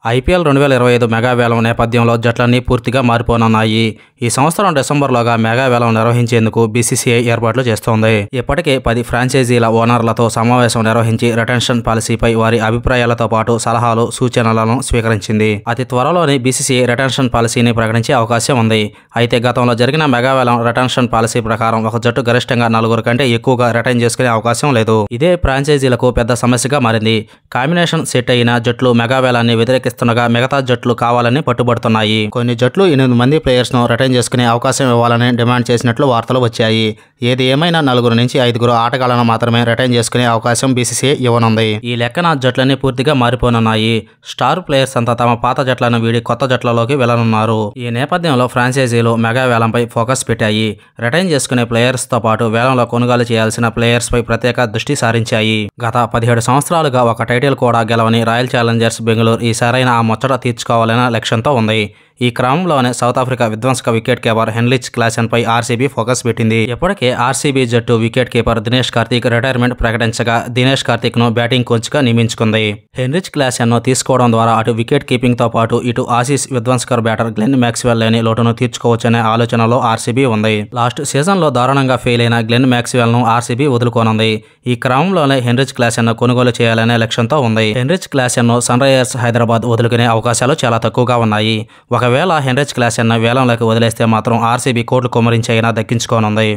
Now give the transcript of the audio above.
IPL 2025 mega వేలం నేపథ్యంలో జట్లన్నీ పూర్తిగా మారిపోనున్నాయి. ఈ సంవత్సరం డిసెంబర్లోగా మెగా వేలం నిర్వహించేందుకు బీసీసీఐ ఏర్పాట్లు చేస్తోంది. ఇప్పటికే 10 ఫ్రాంచైజీల ఓనర్లతో సమావేశం నిర్వహించి రిటెన్షన్ పాలసీపై వారి అభిప్రాయాలతో పాటు సలహాలు, సూచనలను స్వీకరించింది. అతి త్వరలోనే బీసీసీఐ రిటెన్షన్ పాలసీని ప్రకటించే అవకాశం ఉంది. అయితే గతంలో జరిగిన మెగా వేలం రిటెన్షన్ పాలసీ ప్రకారం ఒక జట్టు గరిష్టంగా 4 కంటే ఎక్కువగా రిటైన్ చేసుకునే అవకాశం లేదు. ఇదే ఫ్రాంచైజీలకు పెద్ద సమస్యగా మారింది. కాంబినేషన్ సెట్ అయిన జట్లు మెగా వేలాన్ని వ్యతిరేకిస్తుండగా మిగతా జట్లు కావాలని పట్టుబడుతున్నాయి. కొన్ని జట్లు 8 మంది ప్లేయర్స్ ను రిటైన్ చేసుకునే అవకాశం ఇవ్వాలని డిమాండ్ చేసినట్లు వార్తలు వచ్చాయి. ఏది ఏమైనా 4 నుంచి 5 ఆటగాళ్లను మాత్రమే రిటైన్ చేసుకునే అవకాశం బీసీసీఐ ఇవ్వనుంది. ఈ లెక్కన జట్లన్నీ పూర్తిగా మారిపోనున్నాయి. స్టార్ ప్లేయర్స్ అంతా తమ పాత జట్లను వీడి కొత్త జట్లలోకి వెళ్లనున్నారు. ఈ నేపథ్యంలో ఫ్రాంచైజీలు మెగా వేలంపై ఫోకస్ పెట్టాయి. రిటైన్ చేసుకునే ప్లేయర్స్ తో పాటు వేలంలో కొనుగోలు చేయాల్సిన ప్లేయర్స్ పై ప్రత్యేక దృష్టి సారించాయి. గత 17 సంవత్సరాలుగా ఒక టైటిల్ కూడా గెలవని రాయల్ ఛాలెంజర్స్ బెంగళూరు ఈ సరైన ఆ ముచ్చట తీర్చుకోవాలనే లక్ష్యంతో ఉంది. ఈ క్రమంలోనే సౌత్ ఆఫ్రికా విధ్వంసక వికెట్ కీపర్ హెన్రిచ్ క్లాసెన్ పై ఆర్సీబీ ఫోకస్ పెట్టింది. ఇప్పటికే ఆర్సీబీ జట్టు wicket keeper Dinesh Karthik retirement ప్రకటించగా దినేష్ కార్తీక్ ను బ్యాటింగ్ కోచ్ గా నియమించుకుంది. హెన్రిచ్ క్లాసెన్ ను తీసుకోవడం ద్వారా అటు వికెట్ కీపింగ్ తో పాటు ఇటు ఆసీస్ విధ్వంసకర్ బ్యాటర్ గ్లెన్ మ్యాక్స్వెల్ లేని లోటును తీర్చుకోవచ్చనే ఆలోచనలో ఆర్సీబీ ఉంది. లాస్ట్ సీజన్ లో దారుణంగా ఫెయిల్ అయిన గ్లెన్ మ్యాక్స్వెల్ ను ఆర్సీబీ వదులుకోనుంది. ఈ క్రమంలోనే హెన్రిచ్ క్లాసెన్ ను కొనుగోలు చేయాలనే లక్ష్యంతో ఉంది. హెన్రిచ్ క్లాసెన్ ను సన్ రైజర్స్ హైదరాబాద్ వదులుకునే అవకాశాలు చాలా తక్కువగా ఉన్నాయి. ఒకవేళ హెన్రిచ్ క్లాసెన్ ను వేలంలోకి వదిలేస్తే మాత్రం ఆర్సీబీ కోట్లు కుమ్మరించి అయినా దక్కించుకోనుంది.